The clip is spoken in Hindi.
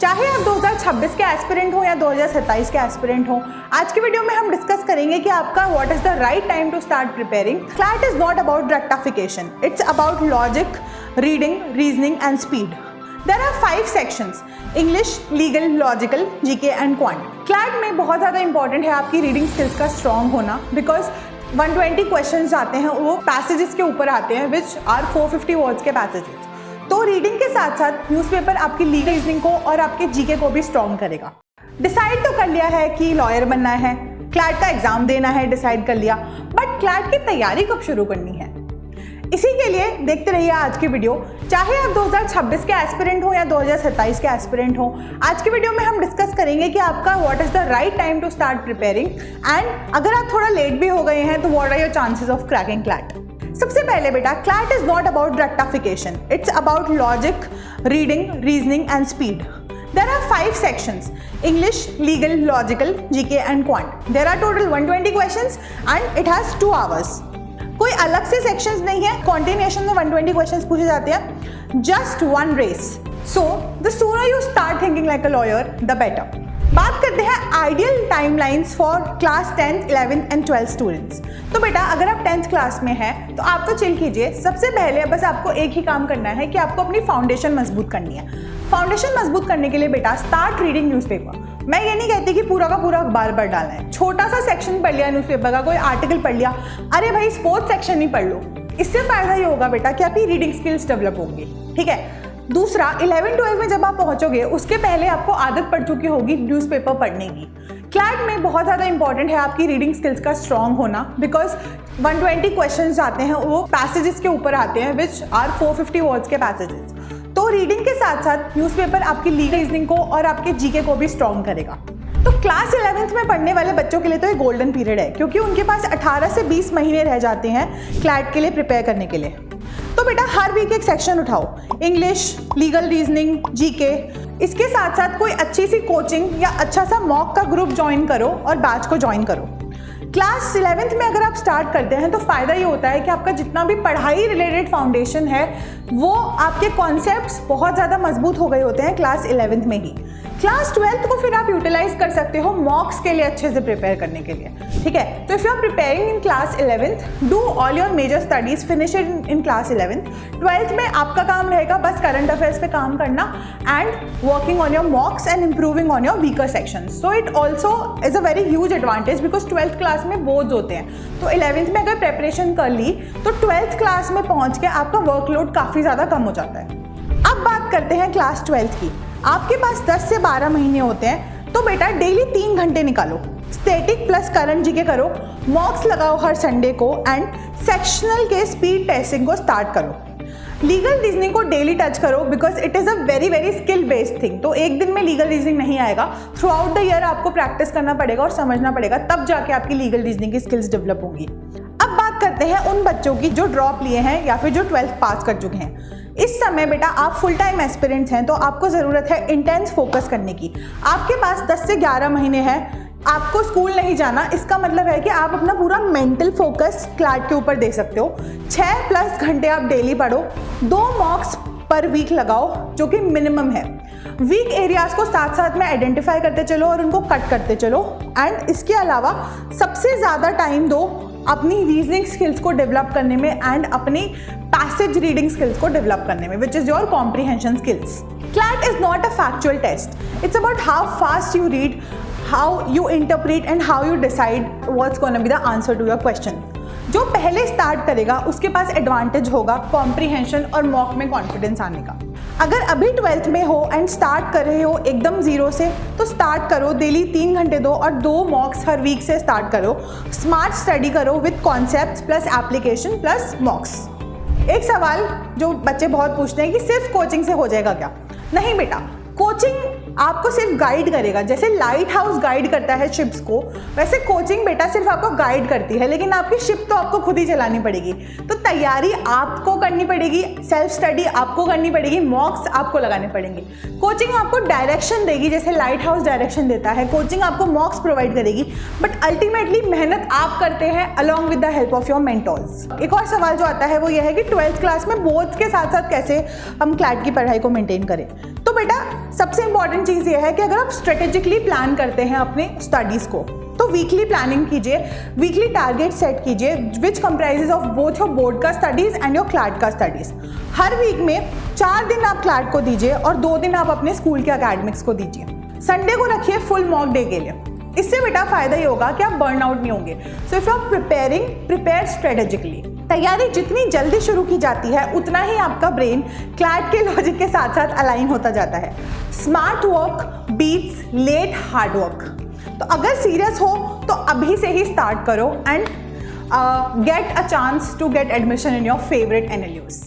चाहे आप 2026 के एस्पिरेंट हो या 2027 के एस्पिरेंट हो, आज की वीडियो में हम डिस्कस करेंगे कि आपका what is the right time to start preparing. CLAT is not about rectification, it's about logic, reading, reasoning and speed. There are 5 sections: English, Legal, Logical, GK and Quant. CLAT में बहुत ज़्यादा इंपॉर्टेंट है आपकी रीडिंग स्किल्स का स्ट्रॉन्ग होना, बिकॉज 120 क्वेश्चंस आते हैं, वो पैसेजेस के ऊपर आते हैं विच आर 450 वर्ड्स के पैसेजेस। तो रीडिंग के साथ साथ न्यूज़पेपर आपकी लीगल रीजनिंग को और आपके जीके को भी स्ट्रॉन्ग करेगा। डिसाइड तो कर लिया है कि लॉयर बनना है, क्लैट का एग्जाम देना है, डिसाइड कर लिया, बट क्लैट की तैयारी कब शुरू करनी है? इसी के लिए देखते रहिए आज की वीडियो। चाहे आप 2026 के एस्पिरेंट हो या 2027 के एस्पिरेंट हो, आज की वीडियो में हम डिस्कस करेंगे कि आपका what is the right time to start preparing, and अगर आप थोड़ा लेट भी हो गए हैं तो what are your chances of cracking CLAT. सबसे पहले बेटा, CLAT is not about rectification, it's about logic, reading, reasoning and speed. There are 5 sections: English, Legal, Logical, GK and Quant. There are total 120 questions and it has 2 hours. कोई अलग से सेक्शंस नहीं है, कॉन्टिन्यूएशन में 120 क्वेश्चंस पूछे जाते हैं, just one race. So the sooner you start thinking like a lawyer the better. बात करते हैं ideal timelines for class 10th, 11th and 12th students. तो बेटा अगर आप 10th क्लास में हैं तो आप तो चिल कीजिए, सबसे पहले बस आपको एक ही काम करना है कि आपको अपनी फाउंडेशन मजबूत करनी है। फाउंडेशन मजबूत करने के लिए बेटा स्टार्ट रीडिंग न्यूज़पेपर। मैं ये नहीं कहती कि पूरा का पूरा अखबार पढ़ डालना है, छोटा सा सेक्शन पढ़ लिया न्यूज़पेपर का, कोई आर्टिकल पढ़ लिया, अरे भाई स्पोर्ट्स सेक्शन ही पढ़ लो, इससे फायदा ये होगा बेटा कि आपकी रीडिंग स्किल्स डेवलप होंगी। ठीक है। दूसरा, 11-12 में जब आप पहुंचोगे उसके पहले आपको आदत पड़ चुकी होगी न्यूज़पेपर पढ़ने की। क्लैट में बहुत ज़्यादा इंपॉर्टेंट है आपकी रीडिंग स्किल्स का स्ट्रॉन्ग होना, बिकॉज 120 क्वेश्चंस आते हैं, वो पैसेजेस के ऊपर आते हैं विच आर 450 वर्ड्स के पैसेजेस। तो रीडिंग के साथ साथ न्यूज़पेपर आपकी लीगल रीजनिंग को और आपके जीके को भी स्ट्रॉन्ग करेगा। तो क्लास 11th में पढ़ने वाले बच्चों के लिए तो ये गोल्डन पीरियड है, क्योंकि उनके पास 18 से 20 महीने रह जाते हैं क्लैट के लिए प्रिपेयर करने के लिए। तो बेटा हर वीक एक सेक्शन उठाओ, इंग्लिश, लीगल, रीजनिंग, जीके। इसके साथ साथ कोई अच्छी सी कोचिंग या अच्छा सा मॉक का ग्रुप ज्वाइन करो और बैच को ज्वाइन करो। क्लास 11th में अगर आप स्टार्ट करते हैं तो फ़ायदा ये होता है कि आपका जितना भी पढ़ाई रिलेटेड फाउंडेशन है वो आपके कॉन्सेप्ट्स बहुत ज़्यादा मजबूत हो गए होते हैं क्लास 11th में ही। क्लास 12th को फिर आप यूटिलाइज कर सकते हो मॉक्स के लिए अच्छे से प्रिपेयर करने के लिए। ठीक है। तो if you are preparing in class 11th, do all your major studies, finish it in class 11th। 12th में आपका काम रहेगा बस करंट अफेयर्स पे काम करना and working on your मॉक्स and improving on your weaker section. So it also is a very huge advantage, because 12th class में बोर्ड्स होते हैं। तो 11th में अगर प्रेपरेशन कर ली तो 12th क्लास में पहुंच के आपका वर्कलोड काफ़ी ज़्यादा कम हो जाता है। अब बात करते हैं क्लास 12th की। आपके पास 10 से 12 महीने होते हैं, तो बेटा डेली 3 घंटे निकालो, स्टैटिक प्लस करंट जीके करो, मॉक्स लगाओ हर संडे को एंड सेक्शनल के स्पीड टेस्टिंग को स्टार्ट करो। लीगल रीजनिंग को डेली टच करो, because it is a very very skill based thing. तो एक दिन में लीगल रीजनिंग नहीं आएगा, थ्रू आउट द ईयर आपको प्रैक्टिस करना पड़ेगा और समझना पड़ेगा, तब जाके आपकी लीगल रीजनिंग की स्किल्स डेवलप होंगी। अब बात करते हैं उन बच्चों की जो ड्रॉप लिए हैं या फिर जो 12th पास कर चुके हैं। इस समय बेटा आप फुल टाइम एस्पिरेंट्स हैं, तो आपको ज़रूरत है इंटेंस फोकस करने की। आपके पास 10 से 11 महीने हैं, आपको स्कूल नहीं जाना, इसका मतलब है कि आप अपना पूरा मेंटल फोकस क्लैट के ऊपर दे सकते हो। 6+ घंटे आप डेली पढ़ो, 2 मॉक्स पर वीक लगाओ जो कि मिनिमम है। वीक एरियाज को साथ साथ में आइडेंटिफाई करते चलो और उनको कट करते चलो, एंड इसके अलावा सबसे ज़्यादा टाइम दो अपनी रीजनिंग स्किल्स को डेवलप करने में एंड अपनी पैसेज रीडिंग स्किल्स को डेवलप करने में, which is your comprehension skills. CLAT is not a factual test, it's about how fast you read, how you interpret and how you decide what's gonna be the answer to your question. जो पहले स्टार्ट करेगा उसके पास एडवांटेज होगा कॉम्प्रीहेंशन और मॉक में कॉन्फिडेंस आने का। अगर अभी 12th में हो एंड स्टार्ट कर रहे हो एकदम जीरो से, तो स्टार्ट करो, डेली 3 घंटे दो और 2 मॉक्स हर वीक से स्टार्ट करो। स्मार्ट स्टडी करो with concepts plus application plus मॉक्स। एक सवाल जो बच्चे बहुत पूछते हैं कि सिर्फ कोचिंग से हो जाएगा क्या? नहीं बेटा, कोचिंग आपको सिर्फ गाइड करेगा, जैसे लाइट हाउस गाइड करता है शिप्स को, वैसे कोचिंग बेटा सिर्फ आपको गाइड करती है, लेकिन आपकी शिप तो आपको खुद ही चलानी पड़ेगी। तो तैयारी आपको करनी पड़ेगी, सेल्फ स्टडी आपको करनी पड़ेगी, मॉक्स आपको लगाने पड़ेंगे। कोचिंग आपको डायरेक्शन देगी, जैसे लाइट हाउस डायरेक्शन देता है, कोचिंग आपको मॉक्स प्रोवाइड करेगी, बट अल्टीमेटली मेहनत आप करते हैं along with the help of your mentors. एक और सवाल जो आता है वो यह है कि 12th क्लास में बोर्ड्स के साथ साथ कैसे हम क्लैट की पढ़ाई को मेंटेन करें। तो बेटा सबसे इंपॉर्टेंट चीज़ ये है कि अगर आप स्ट्रेटेजिकली प्लान करते हैं अपने स्टडीज़ को, तो वीकली प्लानिंग कीजिए, वीकली टारगेट सेट कीजिए which comprises of both your board का स्टडीज़ एंड योर क्लैट का स्टडीज़। हर वीक में 4 दिन आप क्लैट को दीजिए और 2 दिन आप अपने स्कूल के अकेडमिक्स को दीजिए। संडे को रखिए फुल मॉक डे के लिए। इससे बेटा फ़ायदा ये होगा कि आप बर्न आउट नहीं होंगे। So if you are preparing, prepare strategically. तैयारी जितनी जल्दी शुरू की जाती है उतना ही आपका ब्रेन क्लैट के लॉजिक के साथ साथ अलाइन होता जाता है। Smart work beats late hard work. तो अगर सीरियस हो तो अभी से ही स्टार्ट करो and get a chance to get admission in your favourite NLUs।